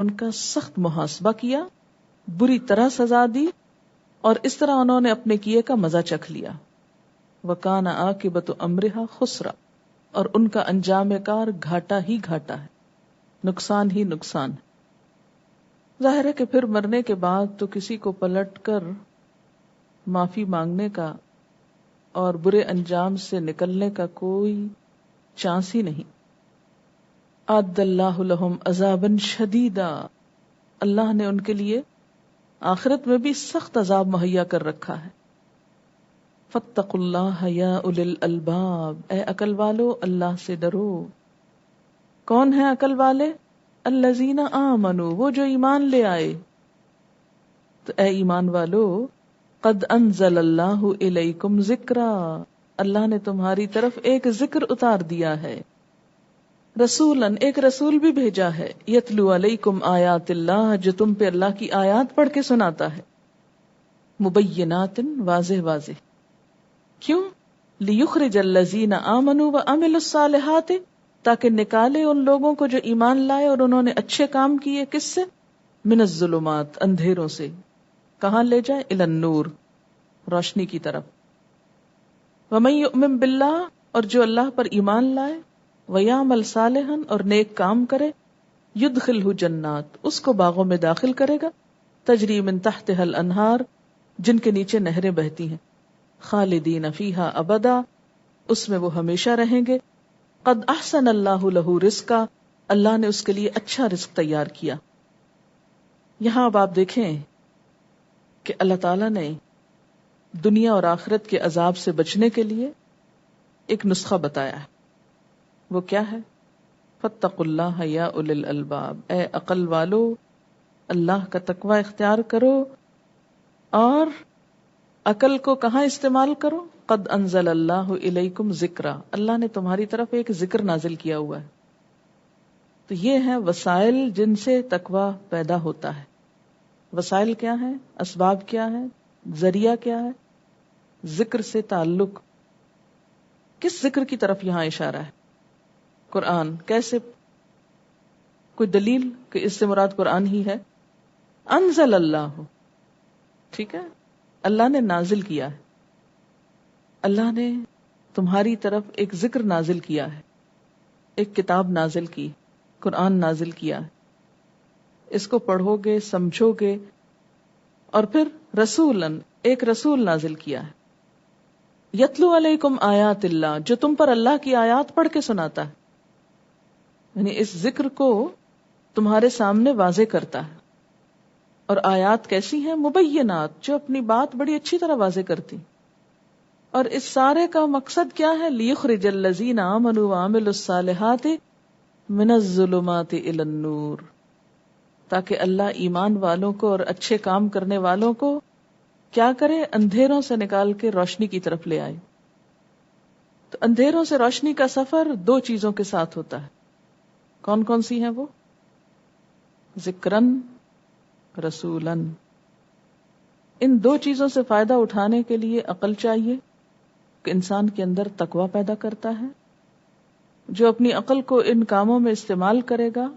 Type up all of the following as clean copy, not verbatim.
ان کا سخت محاسبہ کیا، بری طرح سزا دی، اور اس طرح انہوں نے اپنے کیے کا مزہ چکھ لیا. وَكَانَ عَاقِبَةُ أَمْرِهَا خُسْرًا، اور ان کا انجام کار گھاٹا ہی گھاٹا ہے، نقصان ہی نقصان. ظاہر ہے کہ پھر مرنے کے بعد تو کسی کو پلٹ کر معافی مانگنے کا اور برے انجام سے نکلنے کا کوئی چانس ہی نہیں. اعد اللہ لہم عذابا شدیدا، اللہ نے ان کے لیے آخرت میں بھی سخت عذاب مہیا کر رکھا ہے. فاتقوا اللہ یا اولی الالباب، اے عقل والو اللہ سے ڈرو. کون ہیں عقل والے؟ الذین آمنوا، وہ جو ایمان لے آئے. تو اے ایمان والو، قد انزل اللہ الیکم ذکرا، اللہ نے تمہاری طرف ایک ذکر اتار دیا ہے. رسولاً، ایک رسول بھی بھیجا ہے. یتلو علیکم آیات اللہ، جو تم پہ اللہ کی آیات پڑھ کے سناتا ہے. مبینات، واضح واضح. کیوں؟ لیخرج الذین آمنوا وعملوا الصالحات، تاکہ نکالے ان لوگوں کو جو ایمان لائے اور انہوں نے اچھے کام کیے. کس سے؟ من الظلمات، اندھیروں سے. کہاں لے جائے؟ الی النور، روشنی کی طرف. ومن یؤمن باللہ، اور جو اللہ پر ایمان لائے. ویعمل صالحا، اور نیک کام کرے. یدخلہ جنات، اس کو باغوں میں داخل کرے گا. تجری من تحتها الانہار، جن کے نیچے نہریں بہتی ہیں. خالدین فیہا ابدا، اس میں وہ ہمیشہ رہیں گے. قد احسن اللہ لہ رزقا، اللہ نے اس کے لیے اچھا رزق تیار کیا. یہاں اب آپ دیکھیں کہ اللہ تعالیٰ نے دنیا اور آخرت کے عذاب سے بچنے کے لیے ایک نسخہ بتایا ہے. وہ کیا ہے؟ فاتقوا اللہ یا اولی الالباب، اے عقل والو اللہ کا تقوی اختیار کرو. اور عقل کو کہاں استعمال کرو؟ قد انزل اللہ الیکم ذکرا، اللہ نے تمہاری طرف ایک ذکر نازل کیا ہوا ہے. تو یہ ہیں وسائل جن سے تقوی پیدا ہوتا ہے. وسائل کیا ہیں؟ اسباب کیا ہیں؟ ذریعہ کیا ہے؟ ذکر سے تعلق. کس ذکر کی طرف یہاں اشارہ ہے؟ قرآن. کیسے؟ کوئی دلیل کہ اس سے مراد قرآن ہی ہے؟ انزل اللہ، ٹھیک ہے، اللہ نے نازل کیا ہے. اللہ نے تمہاری طرف ایک ذکر نازل کیا ہے، ایک کتاب نازل کی، قرآن نازل کیا ہے. اس کو پڑھو گے، سمجھو گے، اور پھر رسولاً، ایک رسول نازل کیا ہے. یتلو علیکم آیات اللہ، جو تم پر اللہ کی آیات پڑھ کے سناتا ہے. یعنی اس ذکر کو تمہارے سامنے واضح کرتا ہے. اور آیات کیسی ہیں؟ مبینات، جو اپنی بات بڑی اچھی طرح واضح کرتی. اور اس سارے کا مقصد کیا ہے؟ لیخرج الذین آمنوا وعملوا الصالحات من الظلمات الی النور، تاکہ اللہ ایمان والوں کو اور اچھے کام کرنے والوں کو کیا کرے؟ اندھیروں سے نکال کے روشنی کی طرف لے آئے. تو اندھیروں سے روشنی کا سفر دو چیزوں کے ساتھ ہوتا ہے. کون کون سی ہیں وہ؟ ذکرن، رسولن. ان دو چیزوں سے فائدہ اٹھانے کے لیے عقل چاہیے کہ انسان کے اندر تقوی پیدا کرتا ہے. جو اپنی عقل کو ان کاموں میں استعمال کرے گا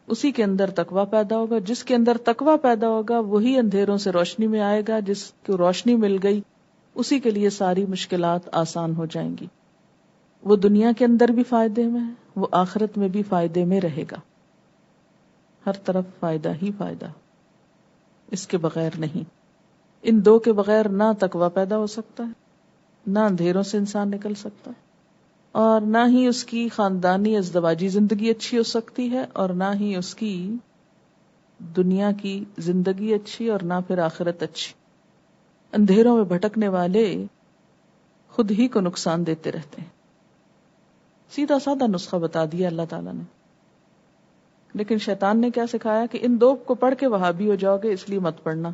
اسی کے اندر تقوی پیدا ہوگا. جس کے اندر تقوی پیدا ہوگا وہی اندھیروں سے روشنی میں آئے گا. جس کو روشنی مل گئی اسی کے لیے ساری مشکلات آسان ہو جائیں گی. وہ دنیا کے اندر بھی فائدے میں ہے، وہ آخرت میں بھی فائدے میں رہے گا. ہر طرف فائدہ ہی فائدہ، اس کے بغیر نہیں. ان دو کے بغیر نہ تقوی پیدا ہو سکتا ہے، نہ اندھیروں سے انسان نکل سکتا ہے، اور نہ ہی اس کی خاندانی ازدواجی زندگی اچھی ہو سکتی ہے، اور نہ ہی اس کی دنیا کی زندگی اچھی، اور نہ پھر آخرت اچھی. اندھیروں میں بھٹکنے والے خود ہی کو نقصان دیتے رہتے ہیں. سیدھا سادہ نسخہ بتا دیا اللہ تعالیٰ نے. لیکن شیطان نے کیا سکھایا کہ ان دو کو پڑھ کے وہابی ہو جاؤ گے، اس لیے مت پڑھنا،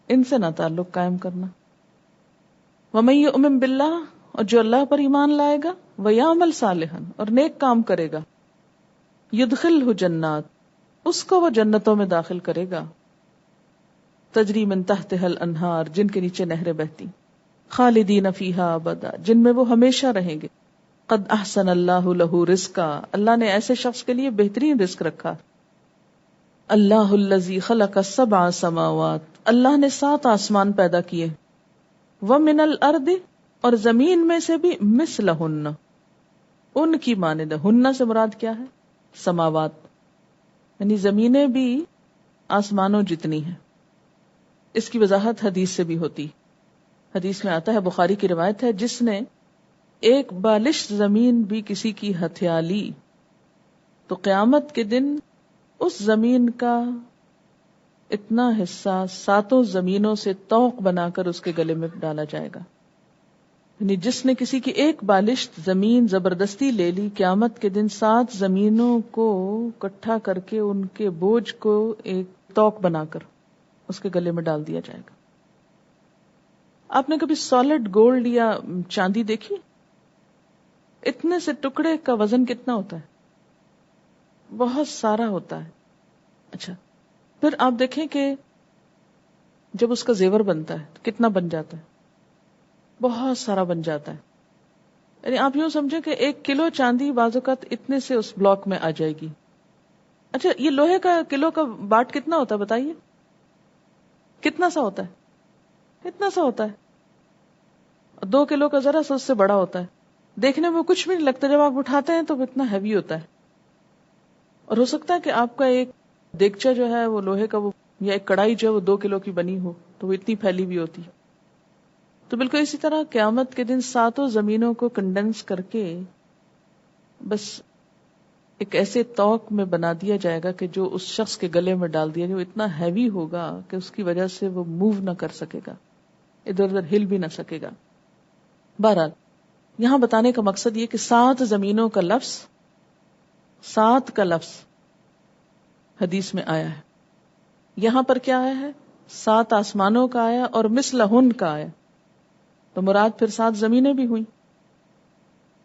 ان سے نہ تعلق قائم کرنا. وَمَن يُؤْمِن بِاللَّهِ، اور جو اللہ پر ایمان لائے گا، وَيَعْمَلْ صَالِحًا، اور نیک کام کرے گا، يُدْخِلْهُ جنات، اس کو وہ جنتوں میں داخل کرے گا. تجری من تحتها الانہار، جن کے نیچے نہریں بہتی. خالدین فیہا ابدا، جن میں وہ ہمیشہ رہیں گے. قد احسن اللہ لہ رزقا، اللہ نے ایسے شخص کے لیے بہترین رزق رکھا. اللہ الذی خلق السبع سماوات، اللہ نے 7 آسمان پیدا کیے، ومن الارض، اور زمین میں سے بھی مثلہن، ان کی مانند، ہن سے مراد کیا ہے؟ سماوات، یعنی زمینیں بھی آسمانوں جتنی ہیں. اس کی وضاحت حدیث سے بھی ہوتی. حدیث میں آتا ہے، بخاری کی روایت ہے، جس نے ایک بالشت زمین بھی کسی کی ہتھیا لی تو قیامت کے دن اس زمین کا اتنا حصہ 7 زمینوں سے طوق بنا کر اس کے گلے میں ڈالا جائے گا. یعنی جس نے کسی کی ایک بالشت زمین زبردستی لے لی، قیامت کے دن 7 زمینوں کو اکٹھا کر کے ان کے بوجھ کو ایک طوق بنا کر اس کے گلے میں ڈال دیا جائے گا. آپ نے کبھی سالڈ گولڈ یا چاندی دیکھی؟ اتنے سے ٹکڑے کا وزن کتنا ہوتا ہے؟ بہت سارا ہوتا ہے. اچھا، پھر آپ دیکھیں کہ جب اس کا زیور بنتا ہے تو کتنا بن جاتا ہے؟ بہت سارا بن جاتا ہے. یعنی آپ یوں سمجھیں کہ 1 کلو چاندی بعض اوقات اتنے سے اس بلاک میں آ جائے گی. اچھا، یہ لوہے کا کلو کا باٹ کتنا ہوتا ہے بتائیے؟ کتنا سا ہوتا ہے؟ اتنا سا ہوتا ہے. 2 کلو کا ذرا سا اس سے بڑا ہوتا ہے. دیکھنے میں کچھ بھی نہیں لگتا، جب آپ اٹھاتے ہیں تو اتنا ہیوی ہوتا ہے. اور ہو سکتا ہے کہ آپ کا ایک دیگچا جو ہے وہ لوہے کا، وہ یا ایک کڑائی جو ہے وہ 2 کلو کی بنی ہو تو وہ اتنی پھیلی بھی ہوتی. تو بالکل اسی طرح قیامت کے دن 7 زمینوں کو کنڈنس کر کے بس ایک ایسے طوق میں بنا دیا جائے گا کہ جو اس شخص کے گلے میں ڈال دیا جائے، وہ اتنا ہیوی ہوگا کہ اس کی وجہ سے وہ موو نہ کر سکے گا، ادھر ادھر ہل بھی نہ سکے گا. بہرحال یہاں بتانے کا مقصد یہ کہ 7 زمینوں کا لفظ، 7 کا لفظ حدیث میں آیا ہے. یہاں پر کیا آیا ہے؟ 7 آسمانوں کا آیا اور مثلہن کا آیا، تو مراد پھر 7 زمینیں بھی ہوئیں.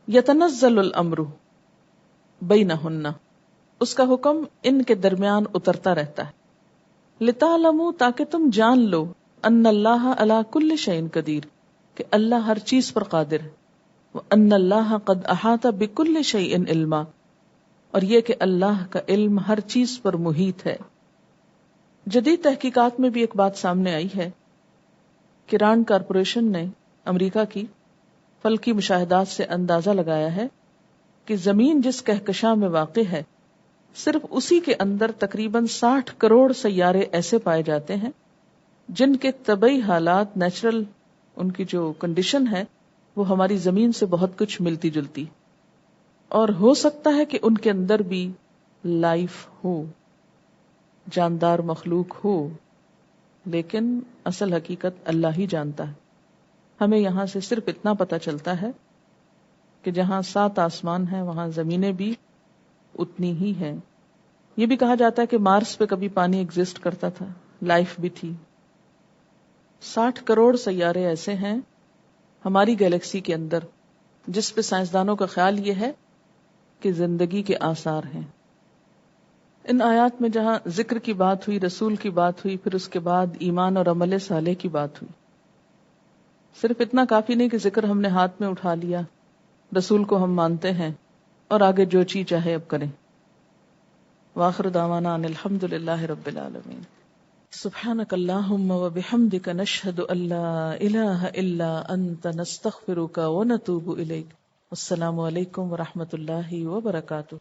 یتنزل الامر بینہن، اس کا حکم ان کے درمیان اترتا رہتا ہے. لتعلموا، تاکہ تم جان لو، ان اللہ علی کل شیء قدیر، کہ اللہ ہر چیز پر قادر ہے. وان اللہ قد احاط بکل شیء علما، اور یہ کہ اللہ کا علم ہر چیز پر محیط ہے. جدید تحقیقات میں بھی ایک بات سامنے آئی ہے کہ رانڈ کارپوریشن نے، امریکہ کی، فلکی مشاہدات سے اندازہ لگایا ہے کہ زمین جس کہکشاں میں واقع ہے، صرف اسی کے اندر تقریباً 60 کروڑ سیارے ایسے پائے جاتے ہیں جن کے طبعی حالات، نیچرل ان کی جو کنڈیشن ہے، وہ ہماری زمین سے بہت کچھ ملتی جلتی، اور ہو سکتا ہے کہ ان کے اندر بھی لائف ہو، جاندار مخلوق ہو، لیکن اصل حقیقت اللہ ہی جانتا ہے. ہمیں یہاں سے صرف اتنا پتہ چلتا ہے کہ جہاں 7 آسمان ہیں وہاں زمینیں بھی اتنی ہی ہیں. یہ بھی کہا جاتا ہے کہ مارس پہ کبھی پانی ایگزسٹ کرتا تھا، لائف بھی تھی. 60 کروڑ سیارے ایسے ہیں ہماری گیلیکسی کے اندر جس پہ سائنسدانوں کا خیال یہ ہے کہ زندگی کے آثار ہیں. ان آیات میں جہاں ذکر کی بات ہوئی، رسول کی بات ہوئی، پھر اس کے بعد ایمان اور عمل صالح کی بات ہوئی. صرف اتنا کافی نہیں کہ ذکر ہم نے ہاتھ میں اٹھا لیا، رسول کو ہم مانتے ہیں اور آگے جو چیز چاہے اب کریں. وآخر دعوانا ان الحمد للہ رب العالمین. سبحانک اللہم وبحمدک نشہد ان لا الہ الا انت نستغفرک ونتوب الیک. السلام علیکم ورحمۃ اللہ وبرکاتہ.